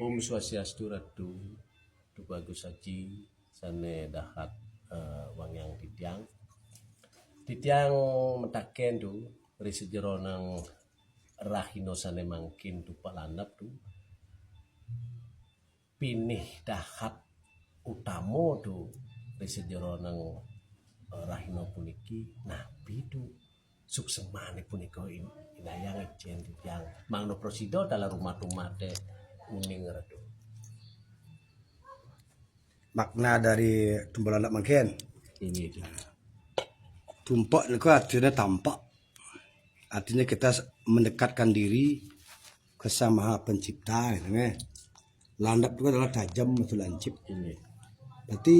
Om Swastiastu Ratu tu bagus saji sane dahat wang yang titiang metaken tu risi jero nang rahino sane mangkin tu palandap tu pinih dahat utamo tu risi jero nang rahino puniki nabi tu suksemane puniko inayang ijen titiang mangno prosido dalam rumah te uning ratu. Makna dari tumpal anak mangken Ini tumpak itu artinya tampak, artinya kita mendekatkan diri ke Sang Maha Pencipta gitu, landap itu adalah tajam atau lancip. ini Berarti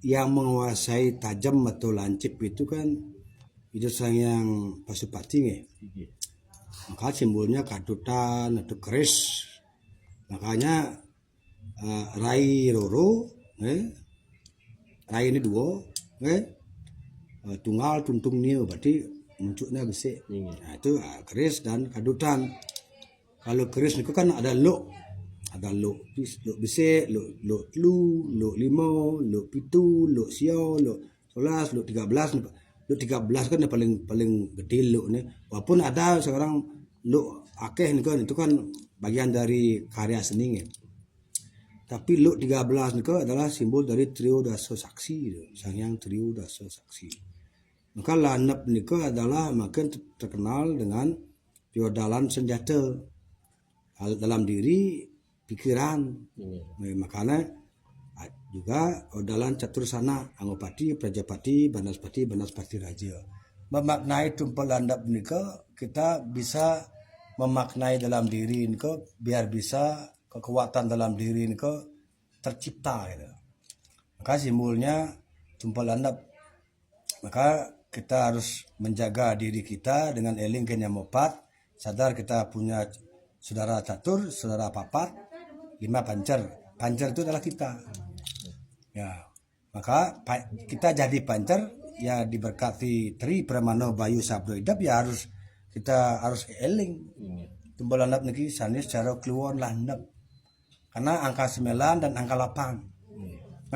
yang menguasai tajam atau lancip itu kan itu sang yang Pasupati nih. Maka simbolnya kadutan atau keris. Makanya rai roro, rai ini dua, tunggal tuntung niu berarti munculnya besi. Nah, itu keris dan kadutan. Kalau keris itu kan ada lo besi, lo lu limo, lo pitu, lo sio, lo 11, lo 13. Lo 13 kan yang paling gede lo nih. Walaupun ada sekarang lo akeh nih kan itu kan bagian dari karya seni nih. Tapi lo 13 itu adalah simbol dari trio daso saksi, sang yang trio daso saksi. Maka lanap niku adalah makin terkenal dengan piodalan senjata dalam diri pikiran. Makanya juga odalan catursana Anggopati, Prajapati, Banaspati Raja. Memaknai tumpal landap niku kita bisa memaknai dalam diri niku biar bisa kekuatan dalam diri niku tercipta gitu. Maka simbolnya tumpal landap. Maka kita harus menjaga diri kita dengan eling kenya mopat, sadar kita punya saudara catur, saudara papat, 5 pancer. Pancer itu adalah kita. Ya, maka kita jadi pancer ya diberkati Tri Pramana Bayu Sabdo Idap ya kita harus eling. Tumpal landap niki sanes secara keluar landap. Karena angka 9 dan angka 8.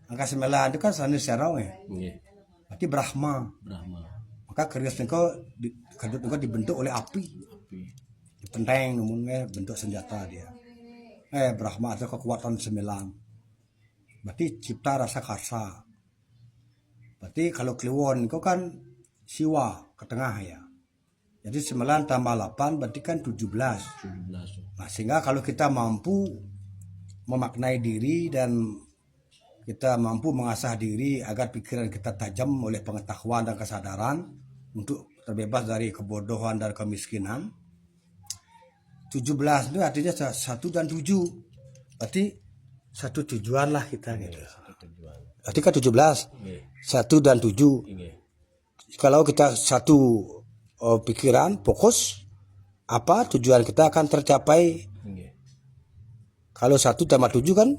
Angka 9 itu kan sanes secara berarti Brahma. Maka keris niku kadut niku dibentuk oleh api. Dipenteng ngomongnya bentuk senjata dia. Brahma itu kekuatan 9. Berarti cipta rasa karsa. Berarti kalau kliwon itu kan siwa ke tengah ya. Jadi 9 tambah 8 berarti kan 17. Nah, sehingga kalau kita mampu memaknai diri dan kita mampu mengasah diri agar pikiran kita tajam oleh pengetahuan dan kesadaran untuk terbebas dari kebodohan dan kemiskinan. 17 itu artinya 1 dan 7. Berarti satu tujuan lah kita gitu. Berarti kan 17. 1 dan 7. Kalau kita satu pikiran, fokus, apa tujuan kita akan tercapai. Kalau 1 tambah 7 kan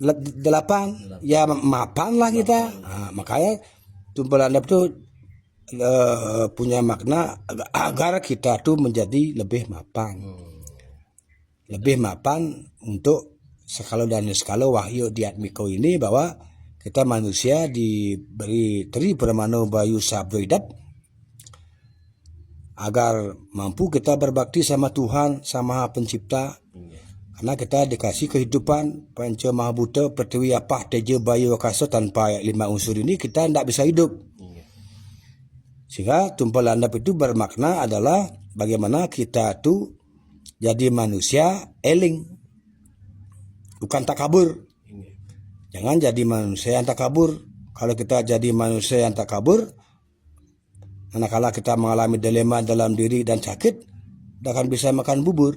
8. Ya mapan lah kita. Nah, makanya tumpal landap itu punya makna agar kita tuh menjadi lebih mapan. Lebih mapan untuk sekalo dan sekalo wahyu di Atmiko ini bahwa kita manusia diberi Tri Pramana Bayu Sabdo Idap agar mampu kita berbakti sama Tuhan, sama Pencipta. Karena kita dikasih kehidupan Panca Mahabhuta Pertiwi Apah Teja Bayu Akasa, tanpa 5 unsur ini kita tidak bisa hidup. Sehingga tumpal landap itu bermakna adalah bagaimana kita tuh jadi manusia eling, bukan takabur. Jangan jadi manusia yang takabur. Kalau kita jadi manusia yang takabur, manakala kita mengalami dilema dalam diri dan sakit, tidak akan bisa makan bubur.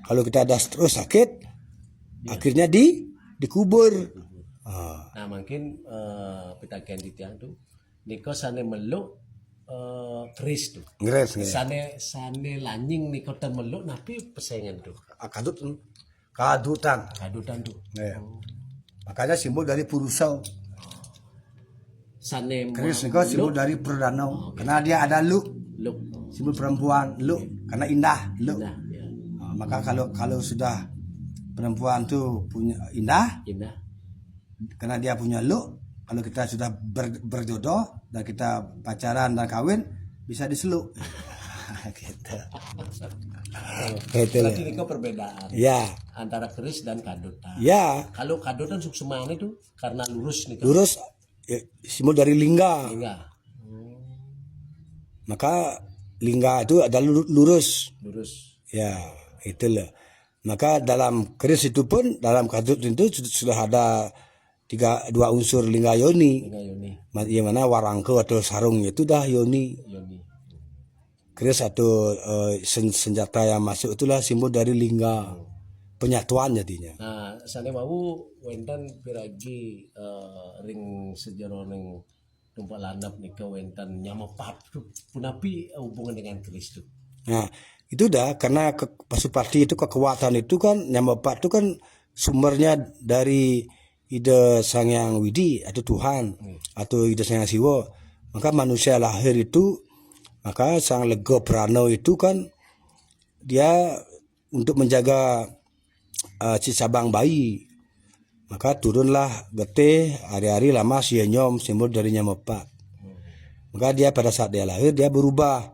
Kalau kita ada terus sakit, akhirnya dikubur. Nah mungkin pitaken titiang tu niko sane meluk keris tu. Sane lanying niko termeluk napi pesengan tu. Kadutan tu. Makanya simbol dari Purusa. Sane Keris niko simbol dari Perdana. Karena dia ada lu. Simbol perempuan, lu. Karena indah, lu. Maka kalau sudah perempuan tuh punya indah, karena dia punya look, kalau kita sudah berjodoh dan kita pacaran dan kawin, bisa diseluk. Gitu. Berarti ini perbedaan Ya, antara keris dan kadotan. ya, Kalau kadotan suksemana itu karena lurus nih. lurus simbol dari lingga. Enggak. Maka lingga itu adalah lurus. Lurus. Ya, itulah. Maka dalam keris itu pun, dalam kadut itu sudah ada dua unsur lingga yoni. Lingga yoni. Yang mana warangke atau sarungnya itu dah yoni. Yoni. Keris atau senjata yang masuk itulah simbol dari lingga. Penyatuan jadinya. Nah, sana mau wenten piragi ring sejarah ring tumpak landap nih ke wenten nyamepat tuh. Punapi hubungan dengan keris tuh. Nah, itu dah karena Pasupati itu kekuatan itu kan nyamepat itu kan sumbernya dari ide Sang Hyang Widi atau Tuhan atau ide Sang Hyang Siwa. Maka manusia lahir itu, maka Sang Lego Prano itu kan dia untuk menjaga si cabang bayi. Maka turunlah getih hari-hari lama sienyom simbol dari nyamepat. Maka dia pada saat dia lahir dia berubah.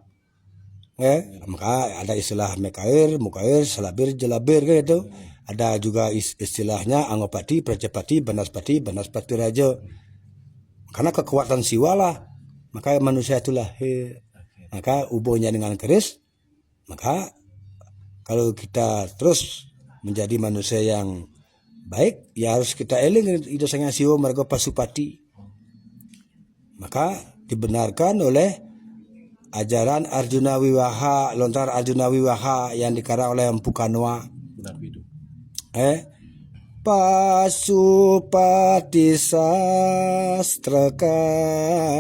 Maka ada istilah mekair, mukair, salabir, jelabir kan itu. Ada juga istilahnya Angopati, Prajapati, Banaspati, Banaspati Raja. Karena kekuatan siwa lah, maka manusia itu lahir. Maka hubungannya dengan keris, maka kalau kita terus menjadi manusia yang baik, ya harus kita eling ida Sang Hyang Siwa marga Pasupati. Maka dibenarkan oleh ajaran Arjuna Wiwaha, lontar Arjuna Wiwaha yang dikarang oleh Empu Kanwa. Pasupati sastra kastu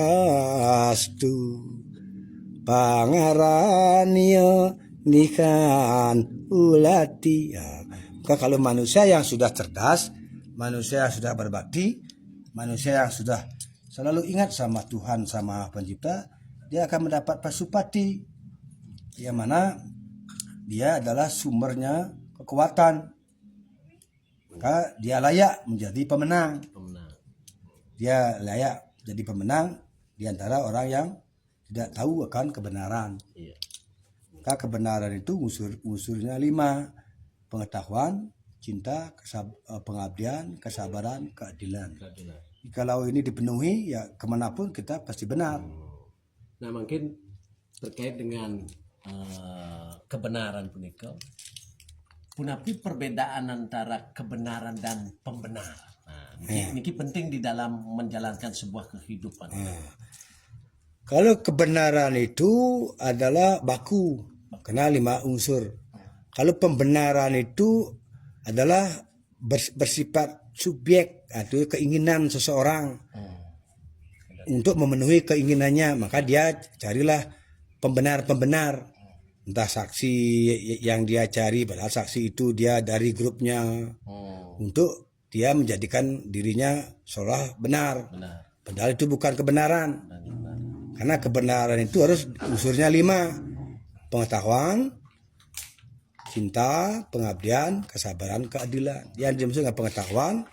pangarannya nikan ulati. Maka kalau manusia yang sudah cerdas, manusia yang sudah berbakti, manusia yang sudah selalu ingat sama Tuhan, sama Pencipta, dia akan mendapat Pasupati, yang mana dia adalah sumbernya kekuatan. Maka dia layak menjadi pemenang. Dia layak jadi pemenang di antara orang yang tidak tahu akan kebenaran. Maka kebenaran itu unsurnya 5. Pengetahuan, cinta, pengabdian, kesabaran, keadilan. Kalau ini dipenuhi, ya kemanapun kita pasti benar. Nah, mungkin terkait dengan kebenaran punika, punapi perbedaan antara kebenaran dan pembenar. Nah, ini penting di dalam menjalankan sebuah kehidupan. Kalau kebenaran itu adalah baku, kena 5 unsur. Kalau pembenaran itu adalah bersifat subjek atau keinginan seseorang untuk memenuhi keinginannya, maka dia carilah pembenar-pembenar, entah saksi yang dia cari, padahal saksi itu dia dari grupnya, untuk dia menjadikan dirinya seolah benar. Padahal itu bukan kebenaran. Karena kebenaran itu harus unsurnya 5. Pengetahuan, cinta, pengabdian, kesabaran, keadilan. Yang dimaksud dengan pengetahuan,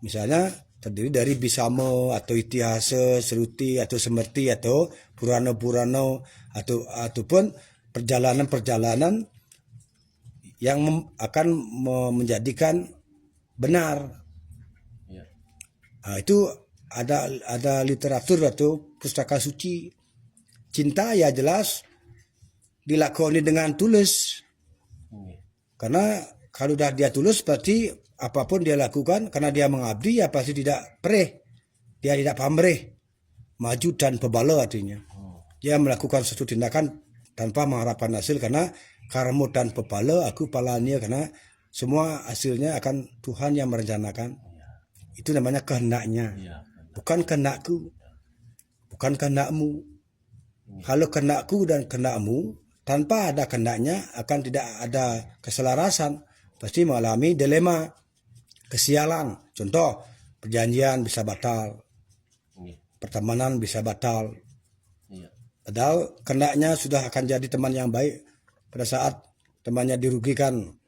misalnya terdiri dari bisamo atau itihase, seruti atau semerti atau purana-purana ataupun perjalanan-perjalanan yang akan menjadikan benar. Itu ada literatur atau pustaka suci. Cinta ya jelas dilakoni dengan tulus. Karena kalau dah dia tulus berarti apapun dia lakukan karena dia mengabdi ya pasti tidak perih. Dia tidak pamrih. Maju dan pebala artinya. Dia melakukan suatu tindakan tanpa mengharapkan hasil karena karmo dan pebala aku palanya, karena semua hasilnya akan Tuhan yang merencanakan. Itu namanya kehendaknya. Bukan kehendakku. Bukan kehendakmu. Kalau kehendakku dan kehendakmu tanpa ada kehendaknya akan tidak ada keselarasan, pasti mengalami dilema, kesialan. Contoh, perjanjian bisa batal, pertemanan bisa batal. Padahal kehendaknya sudah akan jadi teman yang baik pada saat temannya dirugikan